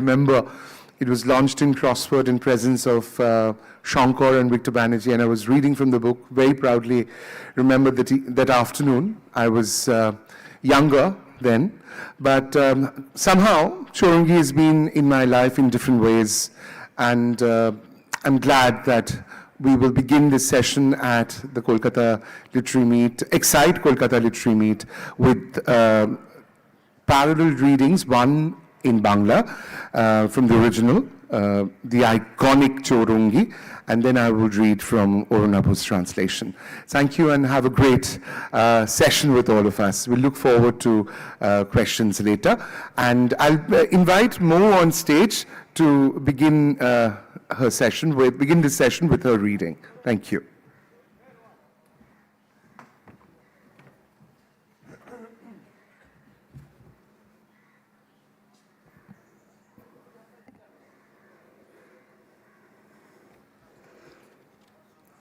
Remember, it was launched in Crossword in presence of Shankar and Victor Banerjee, and I was reading from the book very proudly. Remember that afternoon, I was younger then, but somehow Chorungi has been in my life in different ways, and I'm glad that we will begin this session at the Kolkata Literary Meet, Excite Kolkata Literary Meet, with parallel readings, one in Bangla from the original, the iconic Chorungi, and then I will read from Arunava's translation. Thank you and have a great session with all of us. We look forward to questions later. And I'll invite Mo on stage to begin this session with her reading. Thank you.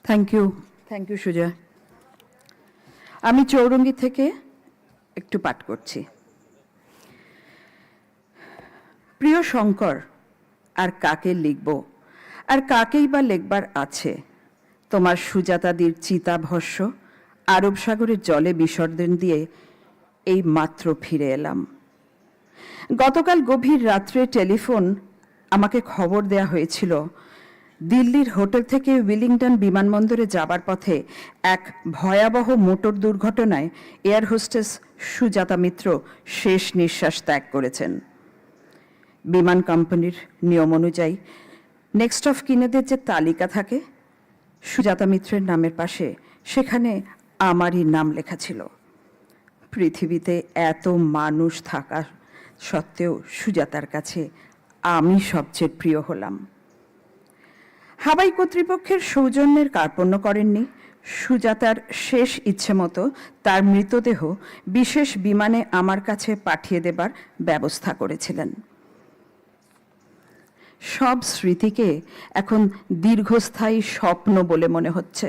Thank you, Sujoy. আমি চৌরঙ্গি থেকে একটু পাঠ করছি। প্রিয় শঙ্কর, আর কাকে লিখব, আর কাকেই বা লেখবার আছে? তোমার সুজাতাদির চিতাভস্য আরব সাগরের জলে বিসর্জন দিয়ে এই মাত্র ফিরে এলাম। গতকাল গভীর রাত্রে টেলিফোন আমাকে খবর দেয়া হয়েছিল, দিল্লির হোটেল থেকে উইলিংটন বিমানবন্দরে যাবার পথে এক ভয়াবহ মোটর দুর্ঘটনায় এয়ার হোস্টেস সুজাতা মিত্র শেষ নিঃশ্বাস ত্যাগ করেছেন। বিমান কোম্পানির নিয়ম অনুযায়ী নেক্সট অফ কিনেদের যে তালিকা থাকে, সুজাতা মিত্রের নামের পাশে সেখানে আমারই নাম লেখা ছিল। পৃথিবীতে এত মানুষ থাকা সত্ত্বেও সুজাতার কাছে আমি সবচেয়ে প্রিয় হলাম। হাওয়াই কর্তৃপক্ষের সৌজন্যের কার্পণ্য করেননি। সুজাতার শেষ ইচ্ছে মতো তার মৃতদেহ বিশেষ বিমানে আমার কাছে পাঠিয়ে দেবার ব্যবস্থা করেছিলেন। সব স্মৃতিকে এখন দীর্ঘস্থায়ী স্বপ্ন বলে মনে হচ্ছে।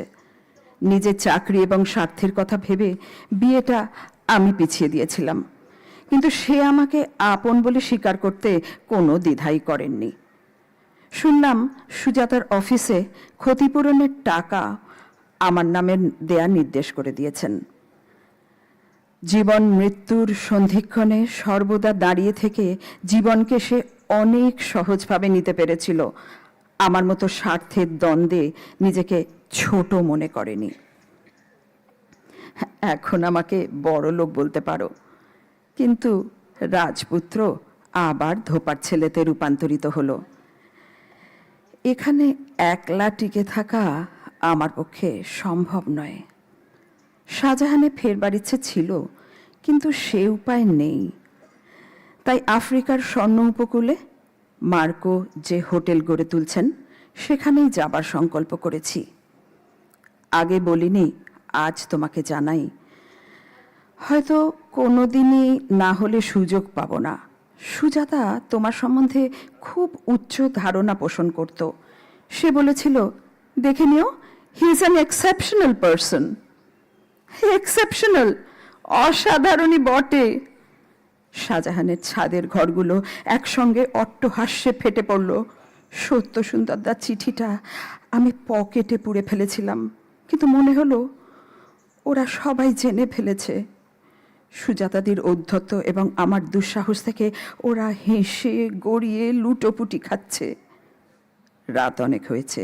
নিজের চাকরি এবং স্বার্থের কথা ভেবে বিয়েটা আমি পিছিয়ে দিয়েছিলাম, কিন্তু সে আমাকে আপন বলে স্বীকার করতে কোনো দ্বিধাই করেননি। শুনলাম সুজাতার অফিসে ক্ষতিপূরণের টাকা আমার নামে দেয়া নির্দেশ করে দিয়েছেন। জীবন মৃত্যুর সন্ধিক্ষণে সর্বদা দাঁড়িয়ে থেকে জীবনকে সে অনেক সহজভাবে নিতে পেরেছিল। আমার মতো স্বার্থের দ্বন্দ্বে নিজেকে ছোট মনে করেনি। এখন আমাকে বড় লোক বলতে পারো, কিন্তু রাজপুত্র আবার ধোপার ছেলেতে রূপান্তরিত হলো। এখানে একলা টিকে থাকা আমার পক্ষে সম্ভব নয়। শাহজাহানে ফেরবার ইচ্ছে ছিল, কিন্তু সে উপায় নেই। তাই আফ্রিকার স্বর্ণ উপকূলে মার্কো যে হোটেল গড়ে তুলছেন সেখানেই যাবার সংকল্প করেছি। আগে বলিনি, আজ তোমাকে জানাই। হয়তো কোনোদিনই না হলে সুযোগ পাবো না। সুজাতা তোমার সম্বন্ধে খুব উচ্চ ধারণা পোষণ করত। সে বলেছিল, দেখে নিও, he is an exceptional person. Exceptional, অসাধারণই বটে। শাহজাহানের ছাদের ঘরগুলো একসঙ্গে অট্টহাস্যে ফেটে পড়ল। সত্য সুন্দরদার চিঠিটা আমি পকেটে পুরে ফেলেছিলাম, কিন্তু মনে হলো ওরা সবাই জেনে ফেলেছে। সুজাতাদির ঔদ্ধত্য এবং আমার দুঃসাহস থেকে ওরা হেসে গড়িয়ে লুটোপুটি খাচ্ছে। রাত অনেক হয়েছে,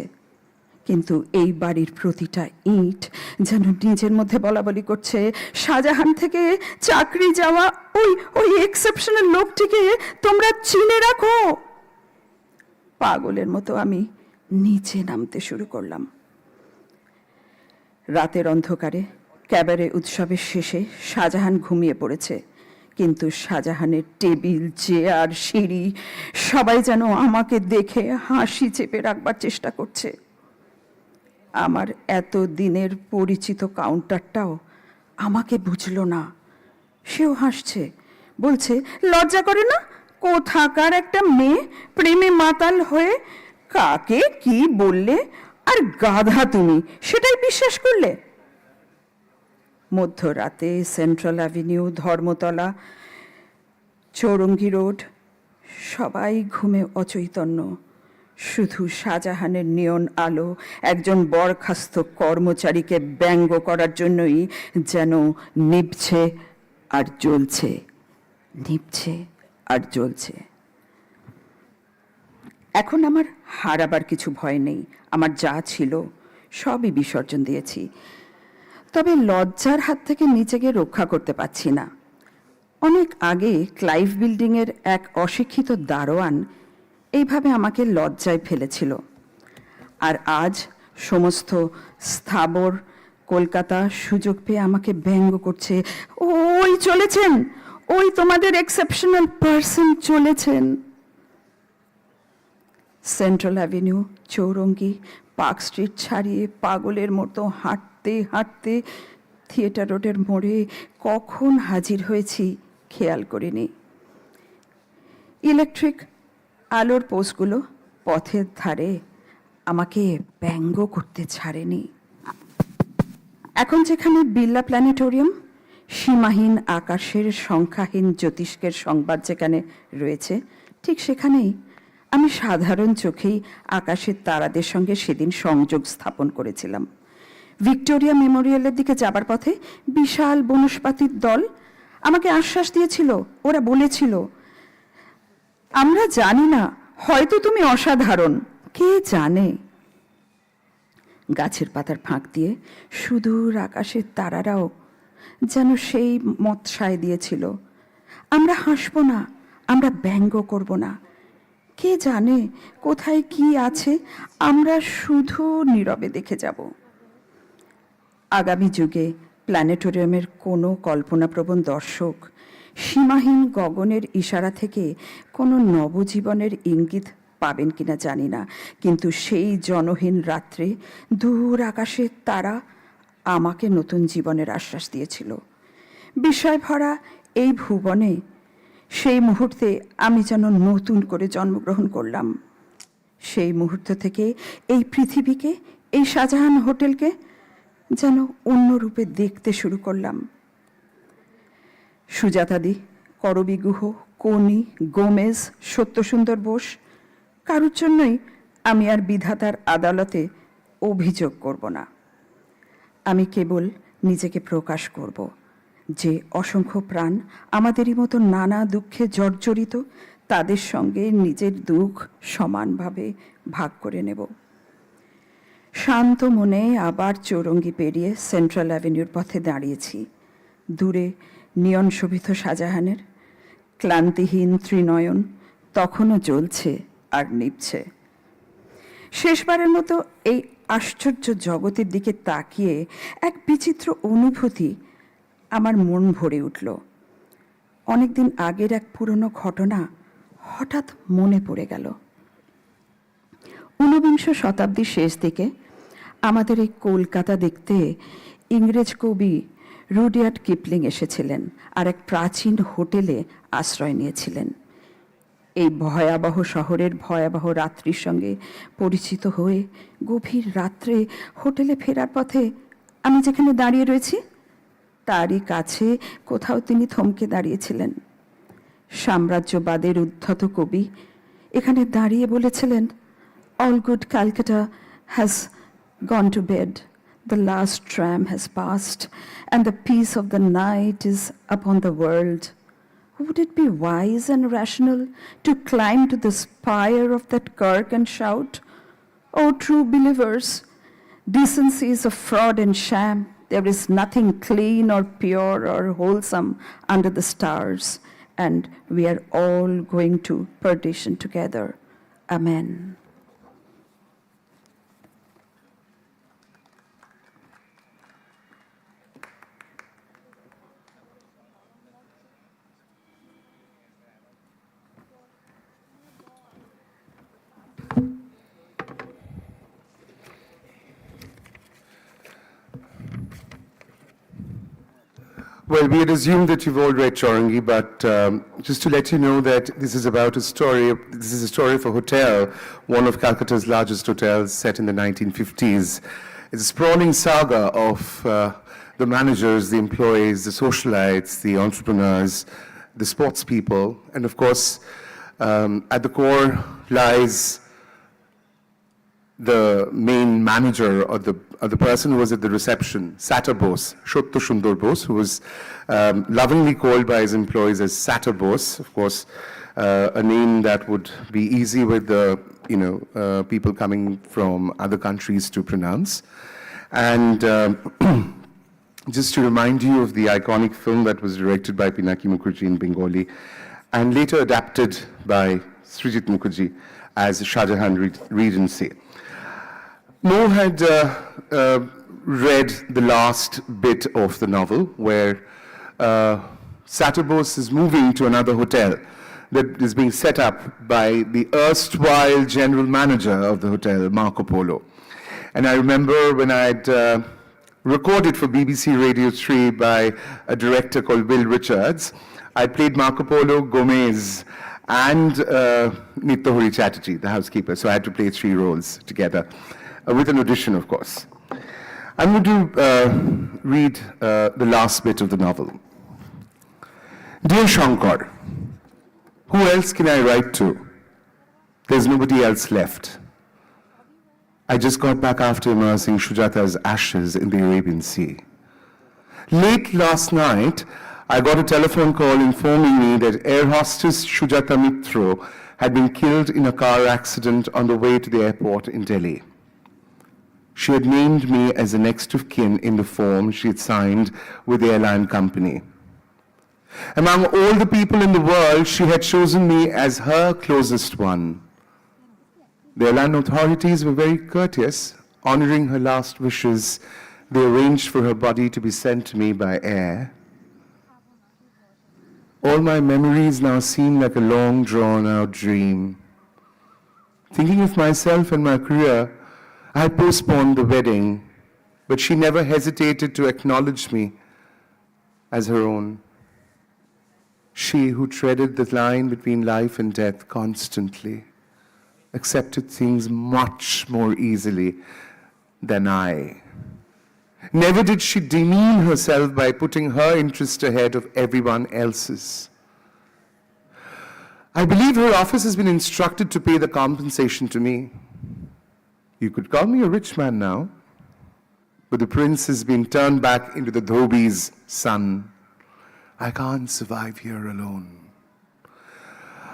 কিন্তু এই বাড়ির প্রতিটা ইট যেন নিজের মধ্যে বলাবলি করছে, শাহজাহান থেকে চাকরি যাওয়া ওই এক্সেপশনাল লোকটিকে তোমরা চিনে রাখো। পাগলের মতো আমি নিচে নামতে শুরু করলাম। রাতের অন্ধকারে ক্যাবারে উৎসবের শেষে শাহজাহান ঘুমিয়ে পড়েছে, কিন্তু শাহজাহানের টেবিল, চেয়ার, সিঁড়ি সবাই যেন আমাকে দেখে হাসি চেপে রাখবার চেষ্টা করছে। আমার এত দিনের পরিচিত কাউন্টারটাও আমাকে বুঝল না। সেও হাসছে, বলছে, লজ্জা করে না? কোথাকার একটা মেয়ে প্রেমে মাতাল হয়ে কাকে কি বললে, আর গাধা তুমি সেটাই বিশ্বাস করলে। মধ্যরাতে central avenue, Dharmatala, Chowringhee road সবাই ঘুমে অচৈতন্য, শুধু শাহজাহানের নিয়ন আলো একজন বরখাস্ত কর্মচারীকে ব্যঙ্গ করার জন্যই যেন নিভছে আর জ্বলছে, নিভছে আর জ্বলছে। এখন আমার হারাবার কিছু ভয় নেই, আমার যা ছিল সবই বিসর্জন দিয়েছি। তবে লজ্জার হাত থেকে নিজেকে রক্ষা করতে পারছি না। অনেক আগে ক্লাইভ বিল্ডিংয়ের এক অশিক্ষিত দারোয়ান এইভাবে আমাকে লজ্জায় ফেলেছিল, আর আজ সমস্ত স্থাবর কলকাতা সুযোগ পেয়ে আমাকে ব্যঙ্গ করছে, ওই চলেছেন, ওই তোমাদের এক্সেপশনাল পার্সন চলেছেন। Central avenue, Chowringhee, park street ছাড়িয়ে পাগলের মতো হাঁটতে হাঁটতে থিয়েটার রোডের মোড়ে কখন হাজির হয়েছি খেয়াল করিনি। ইলেকট্রিক আলোর পোস্টগুলো পথের ধারে আমাকে ব্যঙ্গ করতে ছাড়েনি। এখন যেখানে বিড়লা প্ল্যানেটোরিয়াম, সীমাহীন আকাশের সংখ্যাহীন জ্যোতিষ্কের সংবাদ যেখানে রয়েছে, ঠিক সেখানেই আমি সাধারণ চোখেই আকাশের তারাদের সঙ্গে সেদিন সংযোগ স্থাপন করেছিলাম। ভিক্টোরিয়া মেমোরিয়ালের দিকে যাবার পথে বিশাল বনস্পাতির দল আমাকে আশ্বাস দিয়েছিল, ওরা বলেছিল, আমরা জানি না, হয়তো তুমি অসাধারণ, কে জানে। গাছের পাতার ফাঁক দিয়ে সুদূর আকাশের তারারাও যেন সেই মত সায় দিয়েছিল, আমরা হাসব না, আমরা ব্যঙ্গ করব না, কে জানে কোথায় কি আছে, আমরা শুধু নীরবে দেখে যাব। আগামী যুগে প্ল্যানেটোরিয়ামের কোনো কল্পনাপ্রবণ দর্শক সীমাহীন গগনের ইশারা থেকে কোনো নবজীবনের ইঙ্গিত পাবেন কিনা জানি না, কিন্তু সেই জনহীন রাত্রে দূর আকাশের তারা আমাকে নতুন জীবনের আশ্বাস দিয়েছিল। বিষয় ভরা এই ভুবনে সেই মুহূর্তে আমি যেন নতুন করে জন্মগ্রহণ করলাম। সেই মুহূর্ত থেকে এই পৃথিবীকে, এই শাহজাহান হোটেলকে যেন অন্য রূপে দেখতে শুরু করলাম। সুজাতাদি, করবী গুহ, কোনি, গোমেজ, সত্যসুন্দর বোস, কারোর জন্যই আমি আর বিধাতার আদালতে অভিযোগ করব না। আমি কেবল নিজেকে প্রকাশ করব যে অসংখ্য প্রাণ আমাদেরই মতো নানা দুঃখে জর্জরিত, তাদের সঙ্গে নিজের দুঃখ সমানভাবে ভাগ করে নেব। শান্ত মনে আবার চৌরঙ্গি পেরিয়ে সেন্ট্রাল অ্যাভিনিউর পথে দাঁড়িয়েছি। দূরে নিয়ন শোভিত শাহজাহানের ক্লান্তিহীন ত্রিনয়ন তখনও জ্বলছে আর নিভছে। শেষবারের মতো এই আশ্চর্য জগতের দিকে তাকিয়ে এক বিচিত্র অনুভূতি আমার মন ভরে উঠল। অনেকদিন আগের এক পুরনো ঘটনা হঠাৎ মনে পড়ে গেল। ঊনবিংশ শতাব্দীর শেষ দিকে আমাদের এই কলকাতা দেখতে ইংরেজ কবি রুডিয়ার্ড কিপলিং এসেছিলেন আর এক প্রাচীন হোটেলে আশ্রয় নিয়েছিলেন। এই ভয়াবহ শহরের ভয়াবহ রাত্রির সঙ্গে পরিচিত হয়ে গভীর রাত্রে হোটেলে ফেরার পথে আমি যেখানে দাঁড়িয়ে রয়েছি তারই কাছে কোথাও তিনি থমকে দাঁড়িয়েছিলেন। সাম্রাজ্যবাদের উদ্ধত কবি এখানে দাঁড়িয়ে বলেছিলেন, "All good Calcutta has gone to bed. The last tram has passed, and the peace of the night is upon the world. Would it be wise and rational to climb to the spire of that kirk and shout, 'O true believers, decency is a fraud and sham. There is nothing clean or pure or wholesome under the stars, and we are all going to perdition together. Amen.'" Well, we had assumed that you've all read Chaurangi, but just to let you know that this is about a story, this is a story of a hotel, one of Calcutta's largest hotels set in the 1950s. It's a sprawling saga of the managers, the employees, the socialites, the entrepreneurs, the sports people, and of course, At the core lies the main manager or the person who was at the reception, Satter Bose, Shotto Sundar Bose, who was lovingly called by his employees as Satter Bose, of course, a name that would be easy with the people coming from other countries to pronounce. And just to remind you of the iconic film that was directed by Pinaki Mukherjee in Bengali and later adapted by Srijit Mukherjee as Shah Jahan Regency. Mo had read the last bit of the novel where Satter Bose is moving to another hotel that is being set up by the erstwhile general manager of the hotel, Marco Polo. And I remember when I'd recorded for BBC Radio 3 by a director called Will Richards, I played Marco Polo, Gomez, and Nitya Chatterjee, the housekeeper. So I had to play 3 roles together, with an audition, of course. I'm going to read the last bit of the novel. Dear Shankar, who else can I write to? There's nobody else left. I just got back after immersing Sujata's ashes in the Arabian Sea. Late last night, I got a telephone call informing me that air hostess Sujata Mitro had been killed in a car accident on the way to the airport in Delhi. She had named me as the next of kin in the form she had signed with the airline company. Among all the people in the world, she had chosen me as her closest one. The airline authorities were very courteous. Honoring her last wishes, they arranged for her body to be sent to me by air. All my memories now seem like a long drawn-out dream. Thinking of myself and my career, I postponed the wedding, but she never hesitated to acknowledge me as her own. She who treaded the line between life and death constantly, accepted things much more easily than I. Never did she demean herself by putting her interest ahead of everyone else's. I believe her office has been instructed to pay the compensation to me. You could call me a rich man now, but the prince has been turned back into the dhobi's son. I can't survive here alone.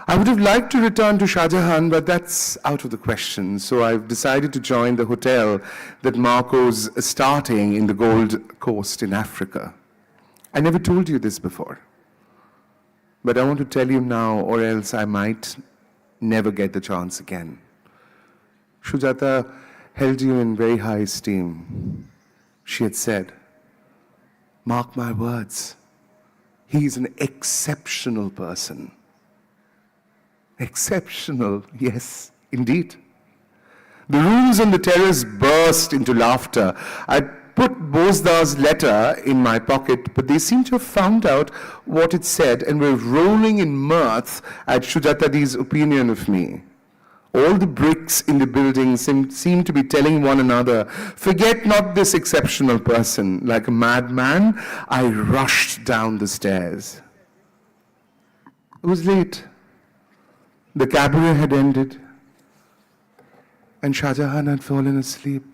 I would have liked to return to Shah Jahan, but that's out of the question. So I've decided to join the hotel that Marco's starting in the Gold Coast in Africa. I never told you this before, but I want to tell you now, or else I might never get the chance again. Sujata held you in very high esteem. She had said, mark my words, he's an exceptional person. Exceptional, yes, indeed. The rooms on the terrace burst into laughter. I put Bosda's letter in my pocket, but they seemed to have found out what it said and were rolling in mirth at Sujata's opinion of me. All the bricks in the building seemed to be telling one another, forget not this exceptional person. Like a madman, I rushed down the stairs. It was late. The cabaret had ended, and Shah Jahan had fallen asleep.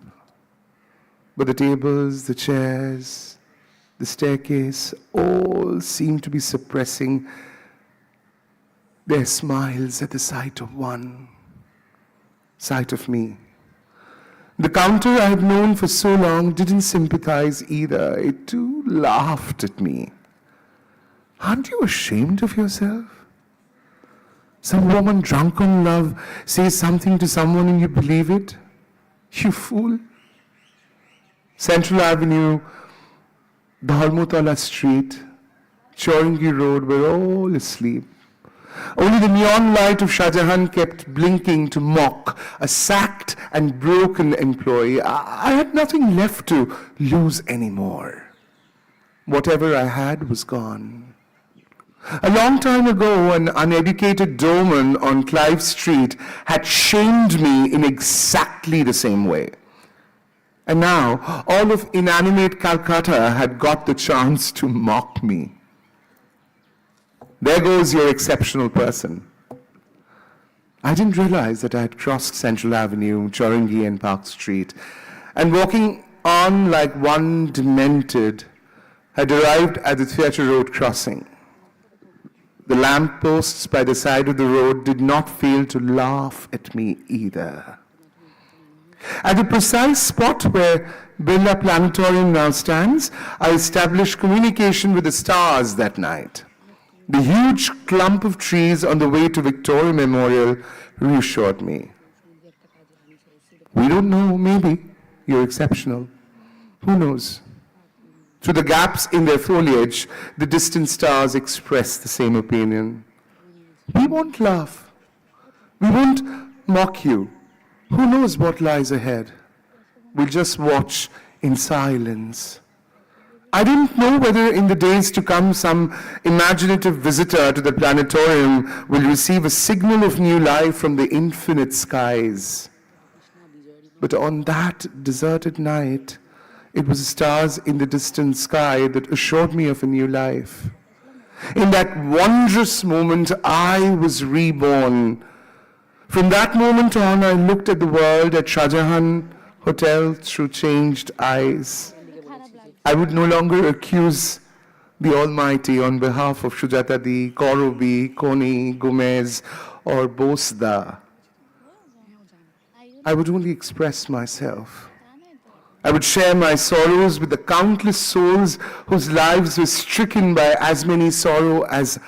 But the tables, the chairs, the staircase, all seemed to be suppressing their smiles at the sight of sight of me. The counter I had known for so long didn't sympathize either. It too laughed at me. Aren't you ashamed of yourself? Some woman drunk on love says something to someone and you believe it? You fool. Central Avenue, Dharmotala Street, Chowringhee Road were all asleep. Only the neon light of Shah Jahan kept blinking to mock a sacked and broken employee. I had nothing left to lose anymore. Whatever I had was gone. A long time ago, an uneducated doorman on Clive Street had shamed me in exactly the same way. And now, all of inanimate Calcutta had got the chance to mock me. There goes your exceptional person. I didn't realize that I had crossed Central Avenue, Chowringhee and Park Street, and walking on like one demented, had arrived at the Theatre Road crossing. The lampposts by the side of the road did not fail to laugh at me either. At the precise spot where Birla Planetarium now stands, I established communication with the stars that night. The huge clump of trees on the way to Victoria Memorial reassured me. We don't know, maybe you're exceptional. Who knows? Through the gaps in their foliage, the distant stars express the same opinion. We won't laugh. We won't mock you. Who knows what lies ahead? We'll just watch in silence. I didn't know whether in the days to come some imaginative visitor to the planetarium will receive a signal of new life from the infinite skies. But on that deserted night, it was the stars in the distant sky that assured me of a new life. In that wondrous moment, I was reborn. From that moment on, I looked at the world at Shah Jahan Hotel through changed eyes. I would no longer accuse the Almighty on behalf of Shujata Di, Korobi, Koni, Gomez, or Bosda. I would only express myself. I would share my sorrows with the countless souls whose lives were stricken by as many sorrow as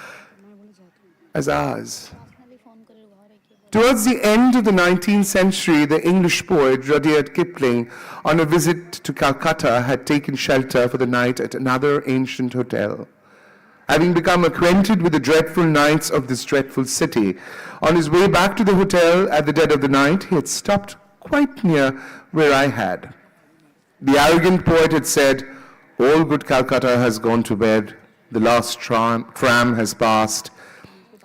ours. Towards the end of the 19th century, the English poet Rudyard Kipling, on a visit to Calcutta, had taken shelter for the night at another ancient hotel. Having become acquainted with the dreadful nights of this dreadful city, on his way back to the hotel at the dead of the night, he had stopped quite near where I had. The arrogant poet had said, "All good Calcutta has gone to bed, the last tram has passed,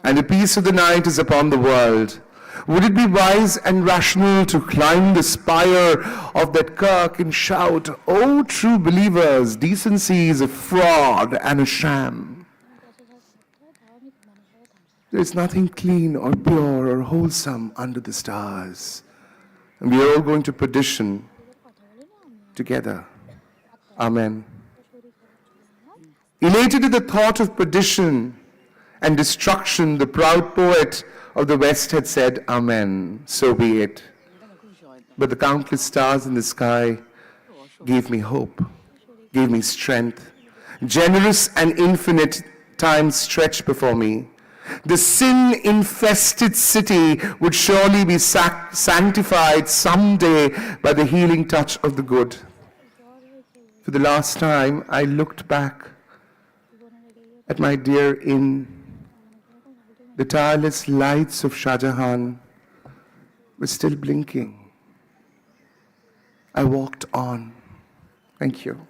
and the peace of the night is upon the world. Would it be wise and rational to climb the spire of that kirk and shout, 'O true believers, decency is a fraud and a sham'? There is nothing clean or pure or wholesome under the stars, and we are all going to perdition together. Amen." Elated at the thought of perdition and destruction, the proud poet of the West had said, "Amen, so be it." But the countless stars in the sky gave me hope, gave me strength. Generous and infinite time stretched before me. The sin-infested city would surely be sanctified someday by the healing touch of the good. For the last time, I looked back at my dear inn. The tireless lights of Shah Jahan were still blinking. I walked on. Thank you.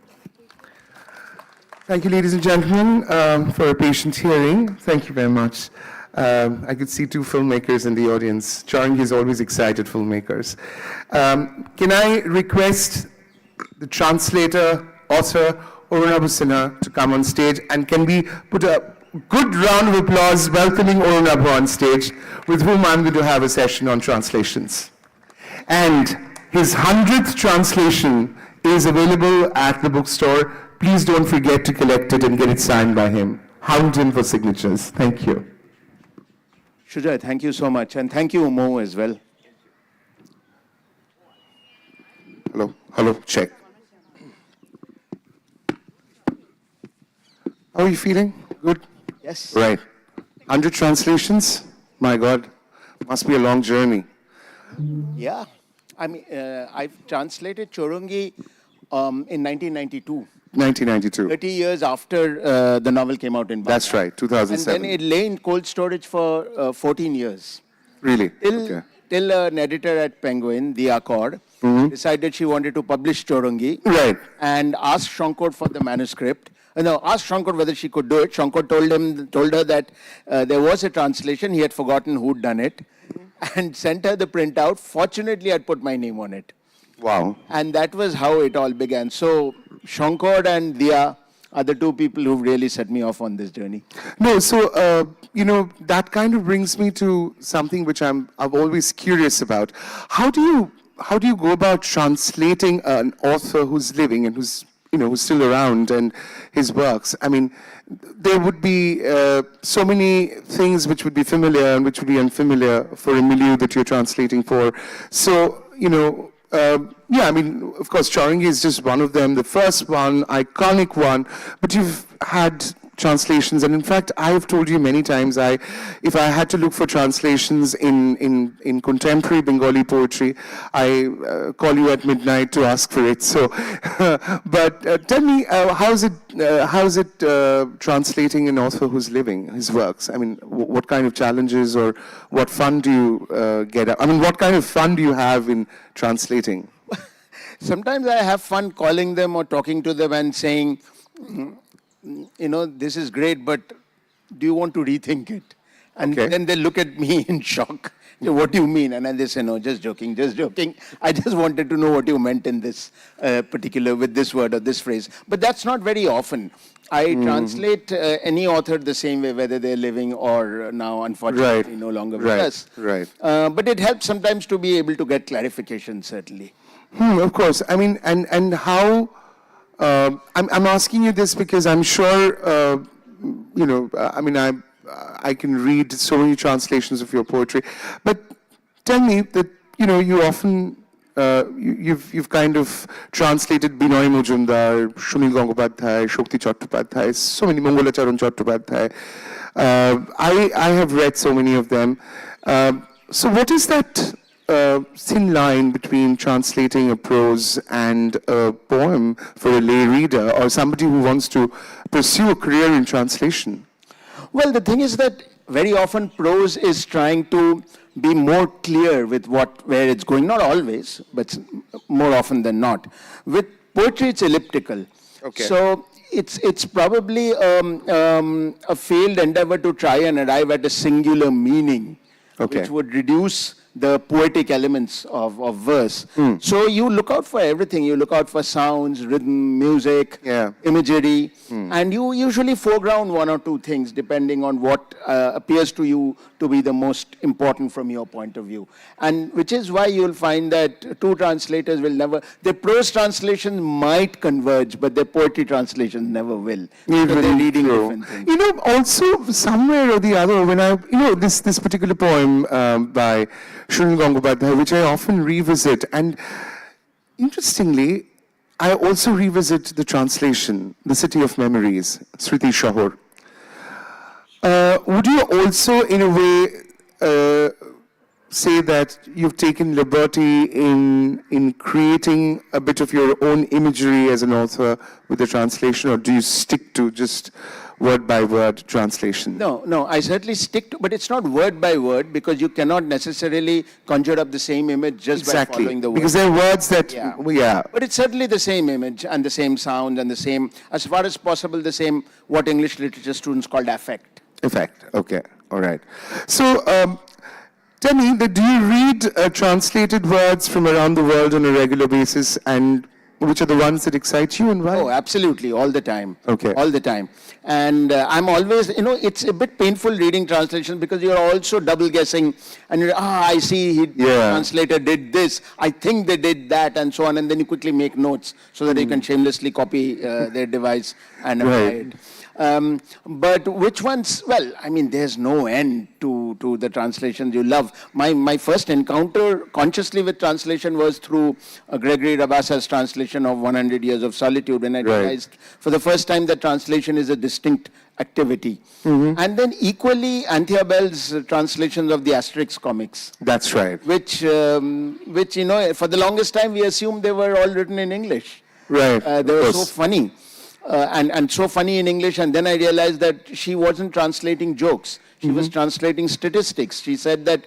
Thank you, ladies and gentlemen, for a patient hearing. Thank you very much. I could see two filmmakers in the audience. Chowringhee is always excited filmmakers. Can I request the translator, author, Arunava Sinha, to come on stage, and can we put a good round of applause welcoming Arunava on stage, with whom I'm going to have a session on translations. And his 100th translation is available at the bookstore. Please don't forget to collect it and get it signed by him. Hound him for signatures. Thank you. Sujoy, thank you so much. And thank you, Mo, as well. Hello, check. How are you feeling? Good? Yes. Right. 100 translations? My God, must be a long journey. Yeah. I mean, I've translated Chowringhee in 1992. 1992. 30 years after the novel came out in Bangla. That's right, 2007. And then it lay in cold storage for 14 years. Really? Till an editor at Penguin, Dia Kaur, decided she wanted to publish Chowringhee. Right. And asked Shankar for the manuscript. Asked Shankar whether she could do it. Shankar told her that there was a translation. He had forgotten who'd done it. And sent her the printout. Fortunately, I'd put my name on it. Wow. And that was how it all began. So Shankar and Dia are the two people who've really set me off on this journey. No, so that kind of brings me to something which I'm always curious about. How do you go about translating an author who's living and who's still around and his works? I mean, there would be so many things which would be familiar and which would be unfamiliar for a milieu that you're translating for. So, I mean, of course, Chaurangi is just one of them, the first one, iconic one, but you've had translations, and in fact, I have told you many times, if I had to look for translations in contemporary Bengali poetry, I call you at midnight to ask for it. So, but tell me, how's it translating an author who's living, his works? I mean, what kind of challenges or what fun do you get? I mean, what kind of fun do you have in translating? Sometimes I have fun calling them or talking to them and saying, this is great, but do you want to rethink it? And then they look at me in shock. What do you mean? And then they say, no, just joking. I just wanted to know what you meant in this particular, with this word or this phrase. But that's not very often. I translate any author the same way, whether they're living or now, unfortunately, no longer with us. Right. But it helps sometimes to be able to get clarification, certainly. Of course. I mean, and how... I'm asking you this because I'm sure, I can read so many translations of your poetry, but tell me that, you often, you've kind of translated Binoy Mujumdar, Sunil Gangopadhyay, Shakti Chattopadhyay, so many, Mangalacharan Chattopadhyay. I have read so many of them. So what is that thin line between translating a prose and a poem for a lay reader or somebody who wants to pursue a career in translation? Well, the thing is that very often prose is trying to be more clear with where it's going. Not always, but more often than not. With poetry, it's elliptical. Okay. So it's probably a failed endeavor to try and arrive at a singular meaning, which would reduce the poetic elements of verse. So you look out for everything. You look out for sounds, rhythm, music, imagery, and you usually foreground one or two things depending on what appears to you to be the most important from your point of view. And which is why you'll find that two translators will never, their prose translations might converge, but their poetry translations never will. Because they're reading different things. Also somewhere or the other, when this particular poem by Sunil Gangopadhyay, which I often revisit, and interestingly, I also revisit the translation, The City of Memories, Sriti Shahar. Would you also, in a way, say that you've taken liberty in creating a bit of your own imagery as an author with the translation, or do you stick to just word-by-word translation? No, I certainly stick to, but it's not word by word because you cannot necessarily conjure up the same image just by following the words. Because there are words that, But it's certainly the same image and the same sound and the same, as far as possible, the same, what English literature students called affect. Effect, okay, all right. So, tell me, do you read translated words from around the world on a regular basis, and which are the ones that excite you and why? Oh, absolutely, all the time. Okay. All the time. And I'm always, it's a bit painful reading translations because you're also double guessing and you're, I see translator did this, I think they did that, and so on, and then you quickly make notes so that you can shamelessly copy their device and apply it. But which ones? Well, I mean, there's no end to the translations you love. My first encounter consciously with translation was through Gregory Rabasa's translation of 100 Years of Solitude, when I realized for the first time that translation is a distinct activity. And then equally, Anthea Bell's translations of the Asterix comics. That's right. Which for the longest time we assumed they were all written in English. Right. They were so funny. And so funny in English, and then I realized that she wasn't translating jokes. She was translating statistics. She said that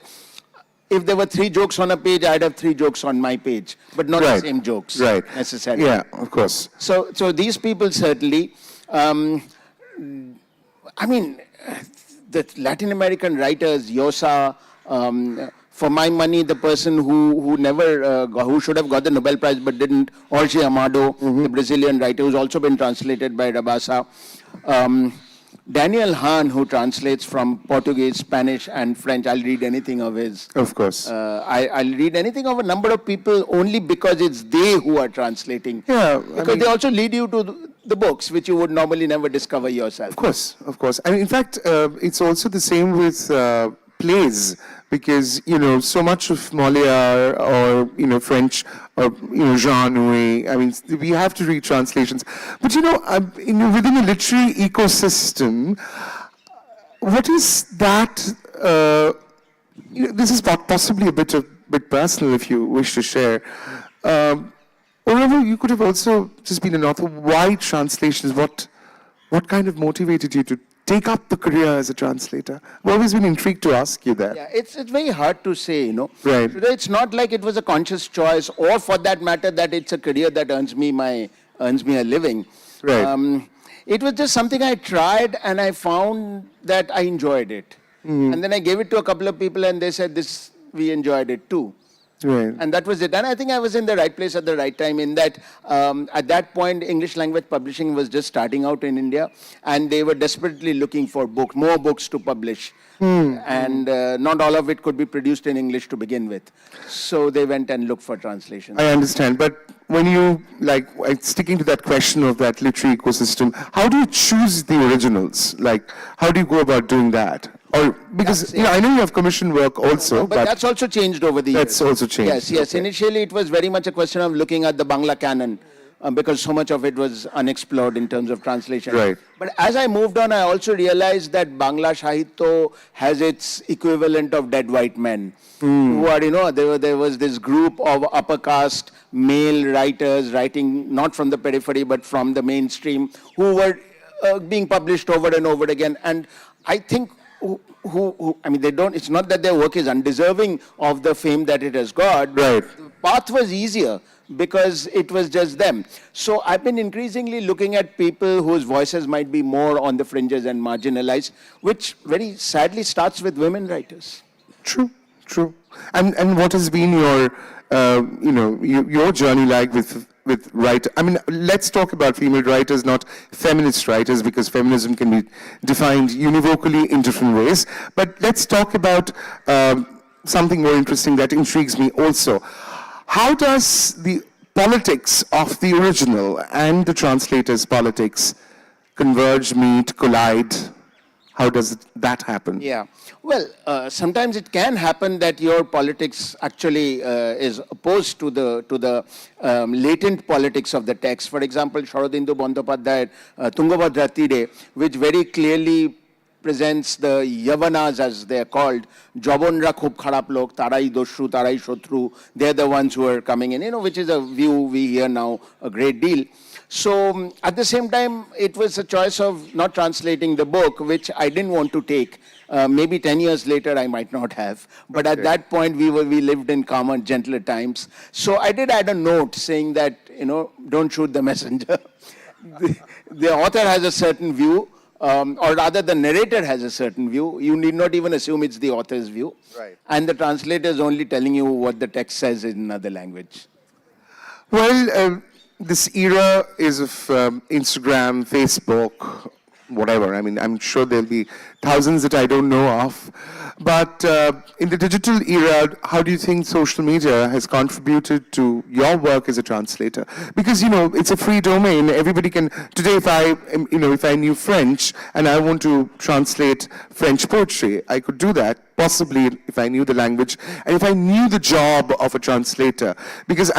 if there were 3 jokes on a page, I'd have 3 jokes on my page, but not the same jokes necessarily. Yeah, of course. So these people certainly, I mean, the Latin American writers, Llosa, for my money, the person who never, who should have got the Nobel Prize but didn't, Jorge Amado, the Brazilian writer who's also been translated by Rabasa. Daniel Hahn, who translates from Portuguese, Spanish, and French. I'll read anything of his. Of course. I'll read anything of a number of people only because it's they who are translating. Yeah, Because they also lead you to the books, which you would normally never discover yourself. Of course, of course. And in fact, it's also the same with plays, because, so much of Molière or, French or, Jean Nouet, I mean, we have to read translations. But, within a literary ecosystem, what is that, this is possibly a bit personal if you wish to share. Or you could have also just been an author. Why translations? What kind of motivated you to take up the career as a translator? I've always been intrigued to ask you that. Yeah, it's very hard to say, Right. It's not like it was a conscious choice, or for that matter, that it's a career that earns me a living. Right. It was just something I tried, and I found that I enjoyed it. And then I gave it to a couple of people, and they said, we enjoyed it too. Right. And that was it. And I think I was in the right place at the right time, in that at that point, English language publishing was just starting out in India, and they were desperately looking for more books to publish. And not all of it could be produced in English to begin with. So they went and looked for translation. I understand. But when you, sticking to that question of that literary ecosystem, how do you choose the originals? How do you go about doing that? Or because I know you have commission work also, but that's also changed over the years. That's also changed. Yes. Okay. Initially, it was very much a question of looking at the Bangla canon, because so much of it was unexplored in terms of translation. Right. But as I moved on, I also realized that Bangla Sahitya has its equivalent of dead white men, who are, there was this group of upper caste male writers writing not from the periphery but from the mainstream, who were being published over and over again. And I think it's not that their work is undeserving of the fame that it has got. Right. The path was easier because it was just them. So I've been increasingly looking at people whose voices might be more on the fringes and marginalized, which very sadly starts with women writers. True. And what has been your, your journey like with writer? I mean, let's talk about female writers, not feminist writers, because feminism can be defined univocally in different ways. But let's talk about something more interesting that intrigues me also. How does the politics of the original and the translator's politics converge, meet, collide? How does that happen? Yeah. Well, sometimes it can happen that your politics actually is opposed to the latent politics of the text. For example, Sharadindu Bandyopadhyay, Tungabhadra Tire, which very clearly presents the Yavanas, as they're called, Jobonra khub kharap lok, tarai doshu, tarai shotru, they're the ones who are coming in, which is a view we hear now a great deal. So at the same time, it was a choice of not translating the book, which I didn't want to take. Maybe 10 years later, I might not have. But at that point, we lived in calmer, gentler times. So I did add a note saying that, don't shoot the messenger. The author has a certain view, or rather the narrator has a certain view. You need not even assume it's the author's view. Right. And the translator is only telling you what the text says in another language. Well, this era is of Instagram, Facebook, whatever. I mean, I'm sure there'll be thousands that I don't know of. But in the digital era, how do you think social media has contributed to your work as a translator? Because, it's a free domain. Everybody can, today if I knew French and I want to translate French poetry, I could do that, possibly if I knew the language and if I knew the job of a translator. Because,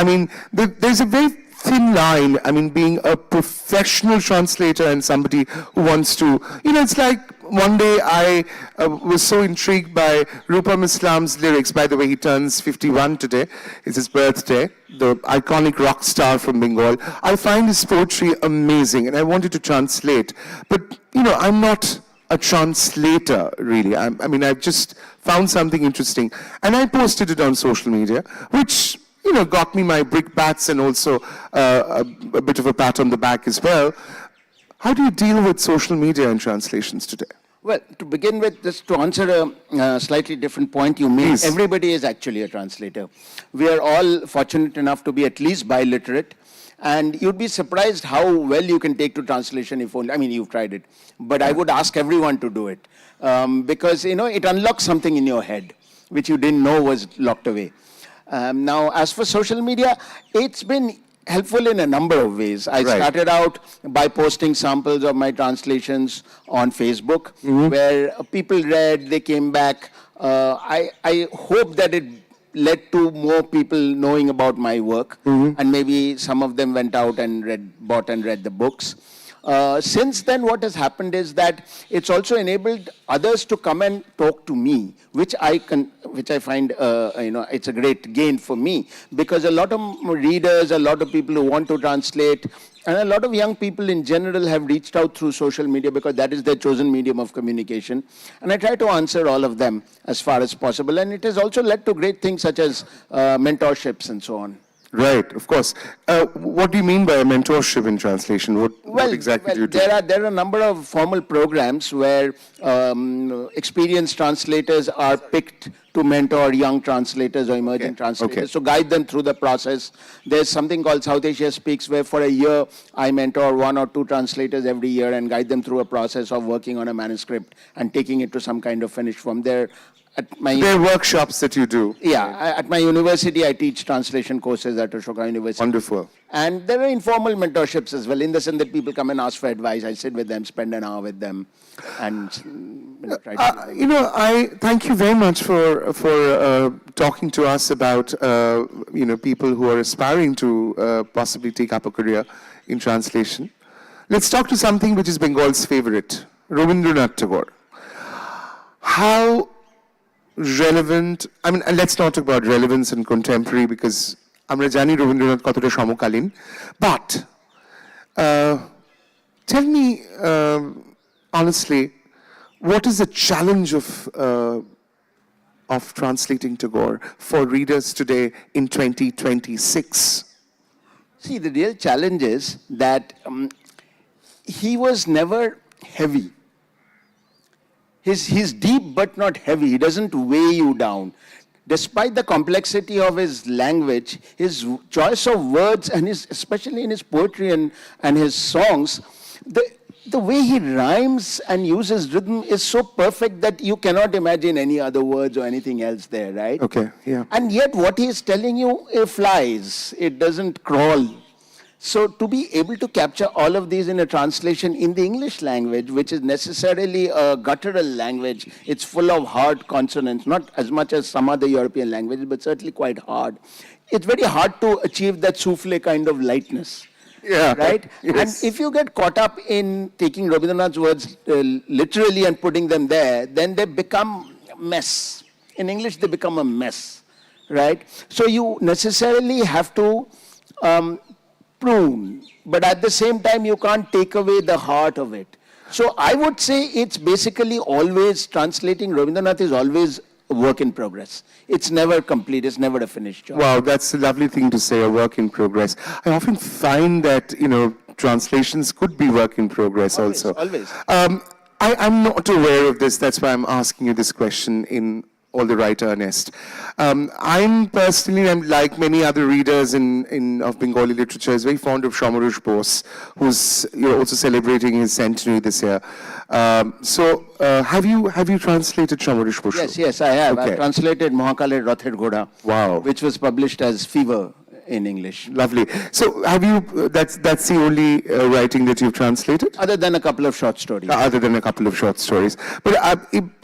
there's a very thin line, being a professional translator and somebody who wants to, it's like one day I was so intrigued by Rupam Islam's lyrics. By the way, he turns 51 today. It's his birthday, the iconic rock star from Bengal. I find his poetry amazing and I wanted to translate. But, I'm not a translator, really. I've just found something interesting. And I posted it on social media, which got me my brickbats and also a bit of a pat on the back as well. How do you deal with social media and translations today? Well, to begin with, just to answer a slightly different point you made, Please. everybody is actually a translator. We are all fortunate enough to be at least biliterate, and you'd be surprised how well you can take to translation if only, I mean, you've tried it, but I would ask everyone to do it, because, you know, it unlocks something in your head, which you didn't know was locked away. Now, as for social media, it's been helpful in a number of ways. I Right. started out by posting samples of my translations on Facebook, where people read, they came back. I hope that it led to more people knowing about my work, and maybe some of them went out and bought and read the books. Since then, what has happened is that it's also enabled others to come and talk to me, which I find, it's a great gain for me, because a lot of readers, a lot of people who want to translate, and a lot of young people in general have reached out through social media because that is their chosen medium of communication. And I try to answer all of them as far as possible. And it has also led to great things such as mentorships and so on. Right, of course. What do you mean by a mentorship in translation? What exactly do you do? There are a number of formal programs where experienced translators are picked to mentor young translators or emerging translators, so guide them through the process. There's something called South Asia Speaks, where for a year I mentor 1 or 2 translators every year and guide them through a process of working on a manuscript and taking it to some kind of finish form. There are workshops that you do. Yeah, at my university, I teach translation courses at Ashoka University. Wonderful. And there are informal mentorships as well, in the sense that people come and ask for advice. I sit with them, spend an hour with them, and try to... I thank you very much for talking to us about people who are aspiring to possibly take up a career in translation. Let's talk to something which is Bengal's favorite, Rabindranath Tagore. How relevant, I mean, let's not talk about relevance and contemporary, because আমরা জানি রবীন্দ্রনাথ কতটা সমকালীন, but tell me honestly, what is the challenge of translating Tagore for readers today in 2026? See, the real challenge is that he was never heavy. He's deep but not heavy. He doesn't weigh you down. Despite the complexity of his language, his choice of words, and especially in his poetry and his songs, the way he rhymes and uses rhythm is so perfect that you cannot imagine any other words or anything else there, right? Okay, yeah. And yet what he is telling you, it flies. It doesn't crawl. So to be able to capture all of these in a translation in the English language, which is necessarily a guttural language, it's full of hard consonants, not as much as some other European languages, but certainly quite hard. It's very hard to achieve that souffle kind of lightness. Yeah. Right? Yes. And if you get caught up in taking Rabindranath's words literally and putting them there, then they become mess. In English, they become a mess. Right? So you necessarily have to prune, but at the same time, you can't take away the heart of it. So I would say it's basically always, translating Rabindranath is always a work in progress. It's never complete, it's never a finished job. Wow, that's a lovely thing to say, a work in progress. I often find that, translations could be work in progress also. Always. I'm not aware of this, that's why I'm asking you this question in all the right earnest. I'm personally, like many other readers of Bengali literature, is very fond of Shamarush Bose, who's also celebrating his centenary this year. Have you translated Shamarush Bose? Yes, I have. Okay. I've translated Mahakaler Rather Ghoda, Wow. which was published as Fever in English. Lovely. So have you, that's the only writing that you've translated? Other than a couple of short stories. Other than a couple of short stories. But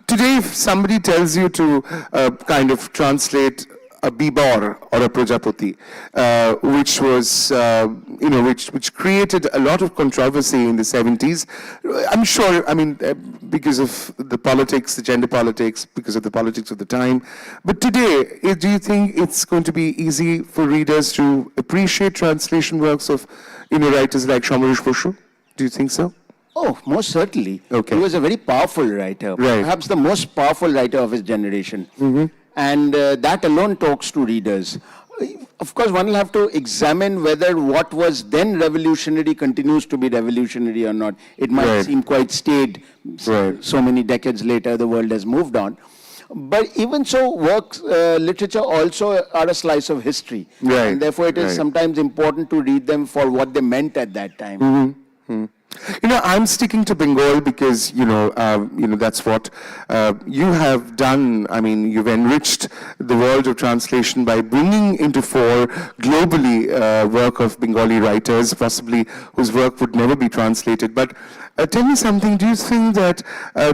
today, if somebody tells you to kind of translate a Bibor or a Prajapati, which was, which created a lot of controversy in the 70s, I'm sure, because of the politics, the gender politics, because of the politics of the time. But today, do you think it's going to be easy for readers to appreciate translation works of, writers like Shamarush Bose? Do you think so? Oh, most certainly. Okay. He was a very powerful writer, Right. perhaps the most powerful writer of his generation. And that alone talks to readers. of course, one will have to examine whether what was then revolutionary continues to be revolutionary or not. It might Right. seem quite staid. Right. So many decades later, the world has moved on. But even so, works, literature also are a slice of history. Right. And therefore, it is Right. sometimes important to read them for what they meant at that time. You know, I'm sticking to Bengal because, that's what you have done. I mean, you've enriched the world of translation by bringing into fore globally work of Bengali writers, possibly whose work would never be translated. But tell me something, do you think that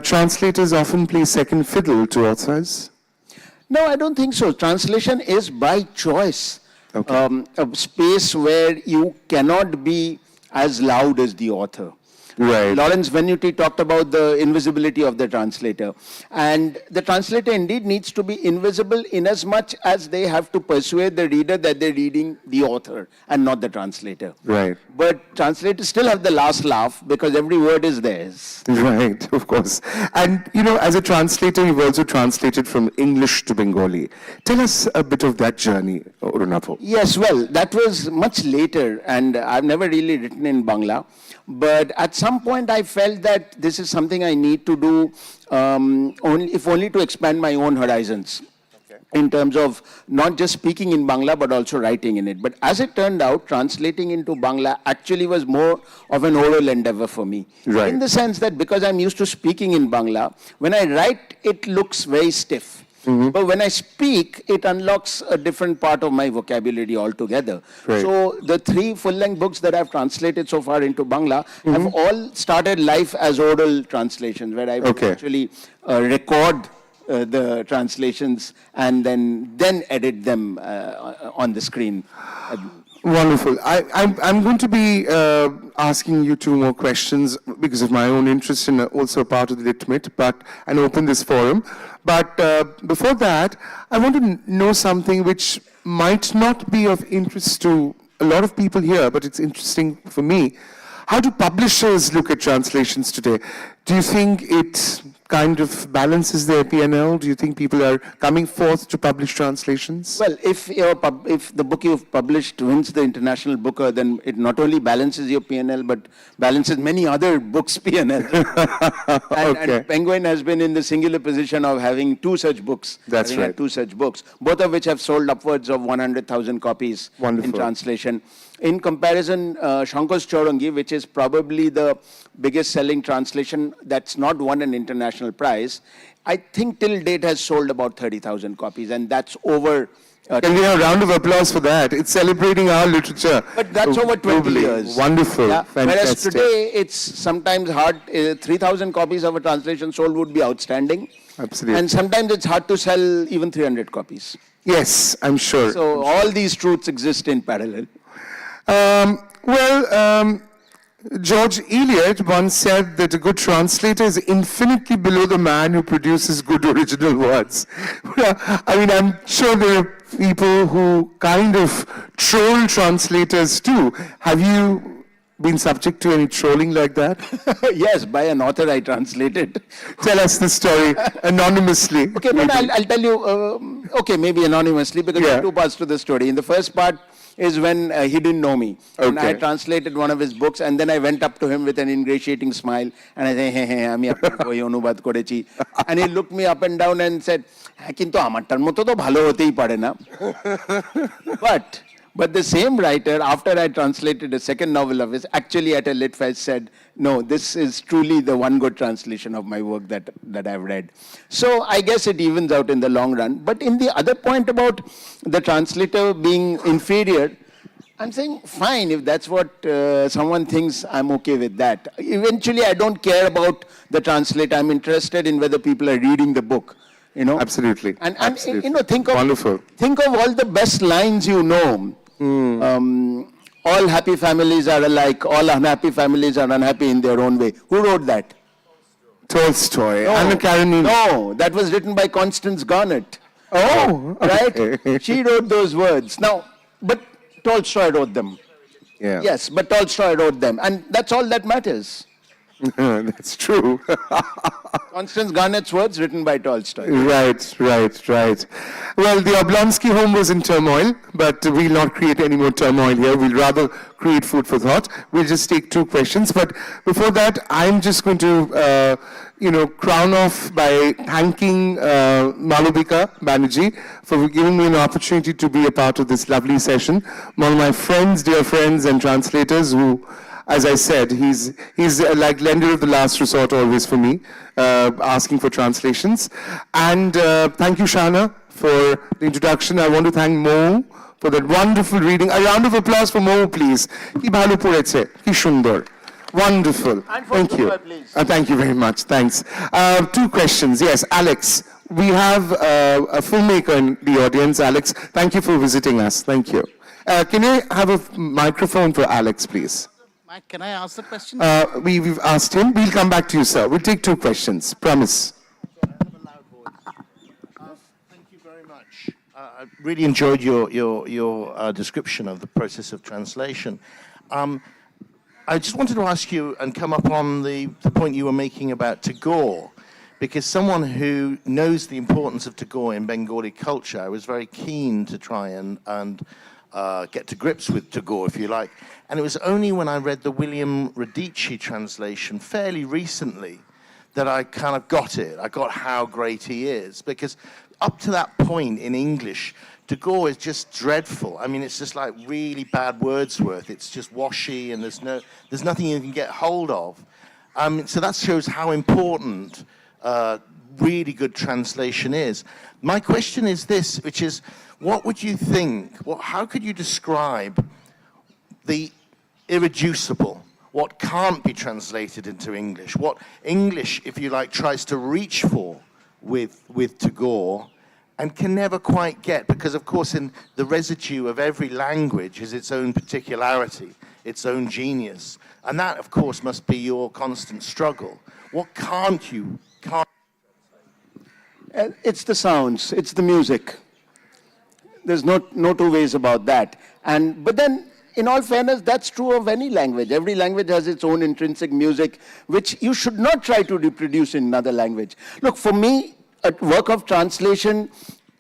translators often play second fiddle to authors? No, I don't think so. Translation is by choice. Okay. A space where you cannot be as loud as the author. Right. Lawrence Venuti talked about the invisibility of the translator. And the translator indeed needs to be invisible in as much as they have to persuade the reader that they're reading the author and not the translator. Right. But translators still have the last laugh because every word is theirs. Right, of course. And, as a translator, you've also translated from English to Bengali. Tell us a bit of that journey, Arunava. Yes, well, that was much later, and I've never really written in Bangla. But at some point, I felt that this is something I need to do, only to expand my own horizons. In terms of not just speaking in Bangla, but also writing in it. But as it turned out, translating into Bangla actually was more of an oral endeavor for me. Right. In the sense that because I'm used to speaking in Bangla, when I write, it looks very stiff. But when I speak, it unlocks a different part of my vocabulary altogether. Right. So the 3 full-length books that I've translated so far into Bangla have all started life as oral translations, where I would actually record the translations and then edit them on the screen. Wonderful. I'm going to be asking you 2 more questions because of my own interest and also part of the LitMit, and open this forum. But before that, I want to know something which might not be of interest to a lot of people here, but it's interesting for me. How do publishers look at translations today? Do you think it kind of balances their P&L? Do you think people are coming forth to publish translations? Well, if the book you've published wins the International Booker, then it not only balances your P&L, but balances many other books' P&L. And Penguin has been in the singular position of having 2 such books. That's right. 2 such books, both of which have sold upwards of 100,000 copies Wonderful. in translation. In comparison, Shankar's Chaurangi, which is probably the biggest selling translation that's not won an international prize, I think till date has sold about 30,000 copies, and that's over. Can we have a round of applause for that? It's celebrating our literature. But that's over 20 globally. years. Wonderful. Yeah. Whereas Fantastic. today, it's sometimes hard. 3,000 copies of a translation sold would be outstanding. Absolutely. And sometimes it's hard to sell even 300 copies. Yes, I'm sure. So all these truths exist in parallel. George Eliot once said that a good translator is infinitely below the man who produces good original words. I mean, I'm sure there are people who kind of troll translators too. Have you been subject to any trolling like that? Yes, by an author I translated. Tell us the story anonymously. Okay, no, I'll tell you, maybe anonymously, because there are 2 parts to the story. In the first part is when he didn't know me. And I translated one of his books, and then I went up to him with an ingratiating smile, and I said, hey, আমি আপনার বই অনুবাদ করেছি. And he looked me up and down and said, হ্যাঁ, কিন্তু আমারটার মতো তো ভালো হতেই পারে না. But the same writer, after I translated a second novel of his, actually at a Lit Fest said, no, this is truly the one good translation of my work that I've read. So I guess it evens out in the long run. But in the other point about the translator being inferior, I'm saying, fine, if that's what someone thinks, I'm okay with that. Eventually, I don't care about the translator. I'm interested in whether people are reading the book. Absolutely. And Absolutely. Wonderful. Think of all the best lines you know. All happy families are alike. All unhappy families are unhappy in their own way. Who wrote that? Tolstoy. Anna Karenina. No, that was written by Constance Garnett. Oh, right? She wrote those words. Now, but Tolstoy wrote them. Yeah. Yes, but Tolstoy wrote them. And that's all that matters. That's true. Constance Garnett's words written by Tolstoy. Right. Well, the Oblonsky home was in turmoil, but we'll not create any more turmoil here. We'll rather create food for thought. We'll just take 2 questions. But before that, I'm just going to, crown off by thanking Malubika Banerjee for giving me an opportunity to be a part of this lovely session. One of my friends, dear friends and translators who, as I said, he's like lender of the last resort always for me, asking for translations. And thank you, Shana, for the introduction. I want to thank Mo for that wonderful reading. A round of applause for Mo, please. Ki bhalo poreche, ki shundor. Wonderful. And for Thank you. Sujoy, please. Thank you very much. Thanks. 2 questions. Yes, Alex. We have a filmmaker in the audience. Alex, thank you for visiting us. Thank you. Can I have a microphone for Alex, please? Mike, can I ask the question? We've asked him. We'll come back to you, sir. We'll take 2 questions. Promise. Thank you very much. I really enjoyed your description of the process of translation. I just wanted to ask you and come up on the point you were making about Tagore, because someone who knows the importance of Tagore in Bengali culture, I was very keen to try and get to grips with Tagore, if you like. And it was only when I read the William Radici translation fairly recently that I kind of got it. I got how great he is, because up to that point in English, Tagore is just dreadful. I mean, it's just like really bad Wordsworth. It's just washy, and there's nothing you can get hold of. So that shows how important really good translation is. My question is this, which is, what would you think? How could you describe the irreducible? What can't be translated into English? What English, if you like, tries to reach for with Tagore and can never quite get, because of course in the residue of every language is its own particularity, its own genius. And that, of course, must be your constant struggle. What can't you? It's the sounds, it's the music. There's no 2 ways about that. But then, in all fairness, that's true of any language. Every language has its own intrinsic music, which you should not try to reproduce in another language. Look, for me, a work of translation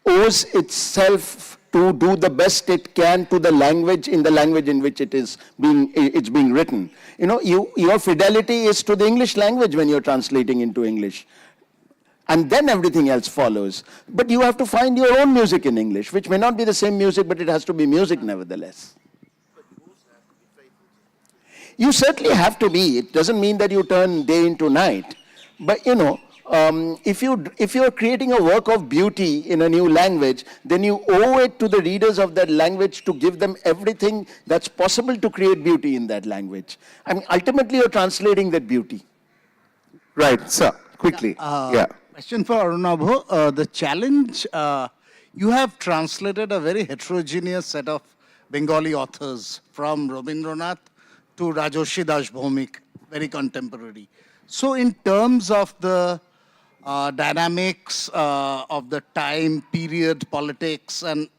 owes itself to do the best it can to the language, in the language in which it's being written. Your fidelity is to the English language when you're translating into English. And then everything else follows. But you have to find your own music in English, which may not be the same music, but it has to be music nevertheless. You certainly have to be. It doesn't mean that you turn day into night. But if you're creating a work of beauty in a new language, then you owe it to the readers of that language to give them everything that's possible to create beauty in that language. I mean, ultimately, you're translating that beauty. Right, sir. Quickly. Yeah. Question for Arunava. The challenge, you have translated a very heterogeneous set of Bengali authors, from Rabindranath to Rajarshi Das Bhaumik, very contemporary. So in terms of the dynamics of the time, period, politics, and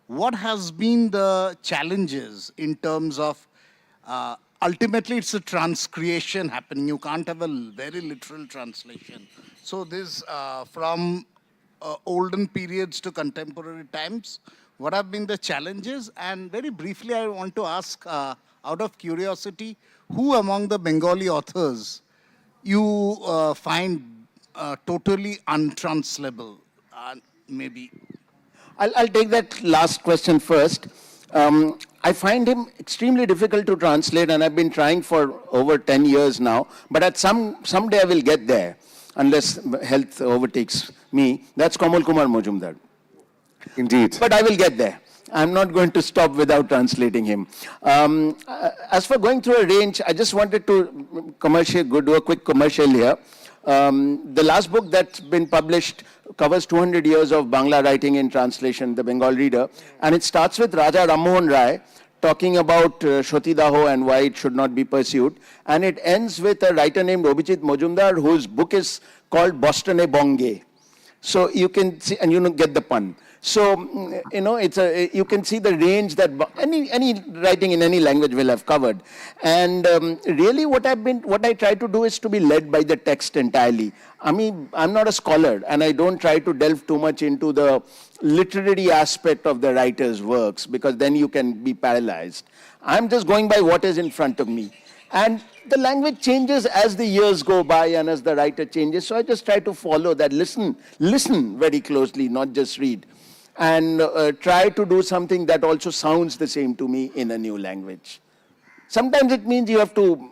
what has been the challenges in terms of, ultimately it's a transcreation happening. You can't have a very literal translation. So this, from olden periods to contemporary times, what have been the challenges? And very briefly, I want to ask, out of curiosity, who among the Bengali authors you find totally untranslatable? Maybe. I'll take that last question first. I find him extremely difficult to translate, and I've been trying for over 10 years now. But at someday I will get there, unless health overtakes me. That's Kamal Kumar Majumdar. Indeed. But I will get there. I'm not going to stop without translating him. As for going through a range, I just wanted to do a quick commercial here. The last book that's been published covers 200 years of Bangla writing in translation, The Bengal Reader. And it starts with Raja Rammohan Rai talking about Shotidaho and why it should not be pursued. And it ends with a writer named Abhijit Majumdar, whose book is called Bostone Bonge. So you can see, and get the pun. So, you can see the range that any writing in any language will have covered. And really what I try to do is to be led by the text entirely. I mean, I'm not a scholar, and I don't try to delve too much into the literary aspect of the writer's works, because then you can be paralyzed. I'm just going by what is in front of me. And the language changes as the years go by and as the writer changes. So I just try to follow that, listen very closely, not just read. And try to do something that also sounds the same to me in a new language. Sometimes it means you have to,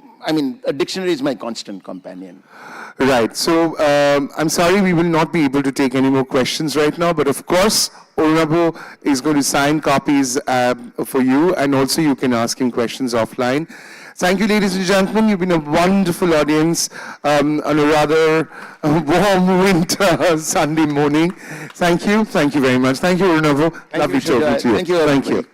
a dictionary is my constant companion. Right. So I'm sorry we will not be able to take any more questions right now, but of course, Arunava is going to sign copies for you, and also you can ask him questions offline. Thank you, ladies and gentlemen. You've been a wonderful audience on a rather warm winter Sunday morning. Thank you. Thank you very much. Thank you, Arunava. Lovely talking to you. Thank you, everybody. Thank you.